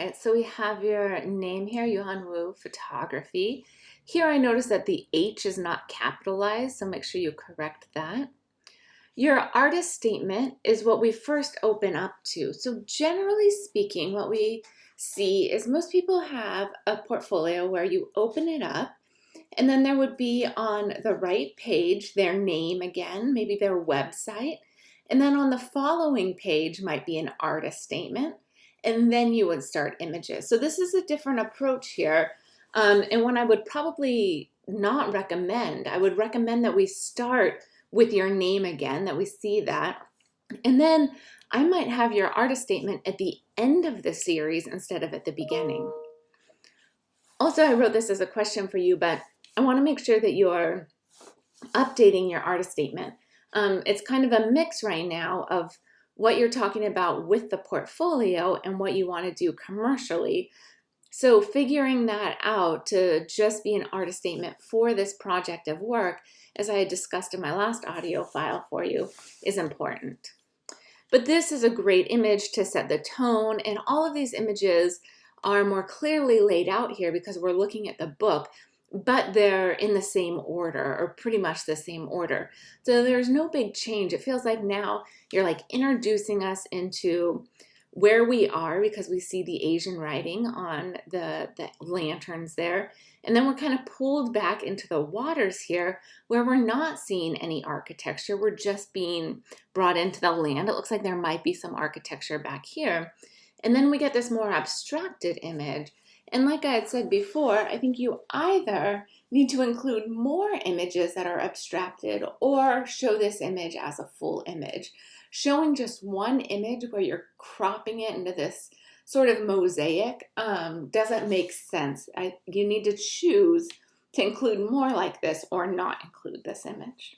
right, so we have your name here, Yuhan Photography. Here I notice that the H is not capitalized, so make sure you correct that. Your artist statement is what we first open up to. So generally speaking, what we see is most people have a portfolio where you open it up, and then there would be on the right page their name again, maybe their website, and then on the following page might be an artist statement, and then you would start images. So this is a different approach here, and one I would probably not recommend. I would recommend that we start with your name again, that we see that, and then I might have your artist statement at the end of the series instead of at the beginning. Also, I wrote this as a question for you, but I want to make sure that you're updating your artist statement. It's kind of a mix right now of what you're talking about with the portfolio and what you want to do commercially. So figuring that out to just be an artist statement for this project of work, as I had discussed in my last audio file for you, is important. But this is a great image to set the tone, and all of these images are more clearly laid out here because we're looking at the book, but they're in the same order, or pretty much the same order. So there's no big change. It feels like now you're like introducing us into where we are because we see the Asian writing on the lanterns there. And then we're kind of pulled back into the waters here where we're not seeing any architecture. We're just being brought into the land. It looks like there might be some architecture back here. And then we get this more abstracted image. And like I had said before, I think you either need to include more images that are abstracted or show this image as a full image. Showing just one image where you're cropping it into this sort of mosaic doesn't make sense. You need to choose to include more like this or not include this image.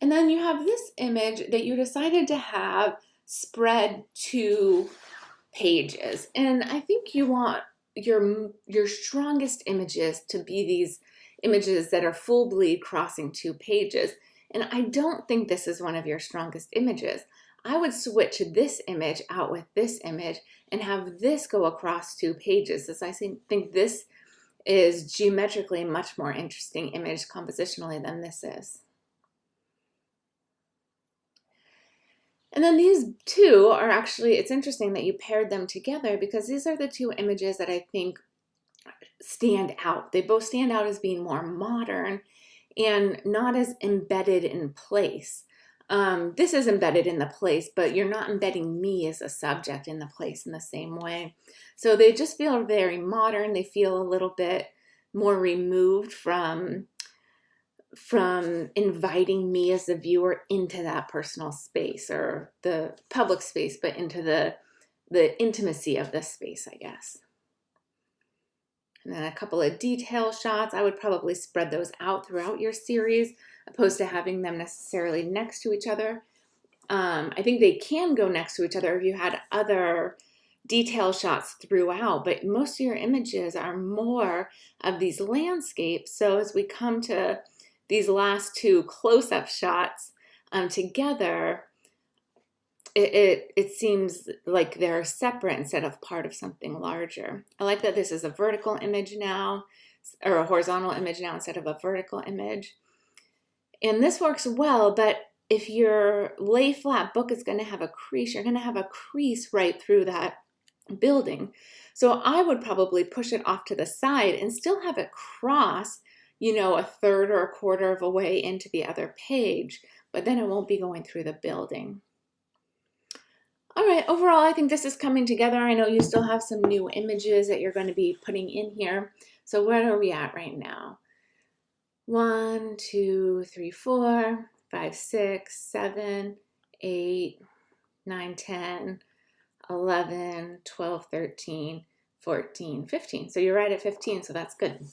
And then you have this image that you decided to have spread 2 pages. And I think you want your strongest images to be these images that are full bleed crossing 2 pages. And I don't think this is one of your strongest images. I would switch this image out with this image and have this go across 2 pages, as I think this is geometrically a much more interesting image compositionally than this is. And then these two are actually, it's interesting that you paired them together because these are the 2 images that I think stand out. They both stand out as being more modern and not as embedded in place. This is embedded in the place, but you're not embedding me as a subject in the place in the same way. So they just feel very modern. They feel a little bit more removed from inviting me as a viewer into that personal space or the public space, but into the intimacy of this space, I guess. And then a couple of detail shots. I would probably spread those out throughout your series, opposed to having them necessarily next to each other. I think they can go next to each other if you had other detail shots throughout, but most of your images are more of these landscapes. So as we come to these last 2 close-up shots together, it seems like they're separate instead of part of something larger. I like that this is a vertical image now, or a horizontal image now instead of a vertical image. And this works well, but if your lay flat book is going to have a crease, you're going to have a crease right through that building. So I would probably push it off to the side and still have it cross, you know, a third or a quarter of a way into the other page, but then it won't be going through the building. All right, overall, I think this is coming together. I know you still have some new images that you're going to be putting in here. So where are we at right now? 1, 2, 3, 4, 5, 6, 7, 8, 9, 10, 11, 12, 13, 14, 15. So you're right at 15, so that's good.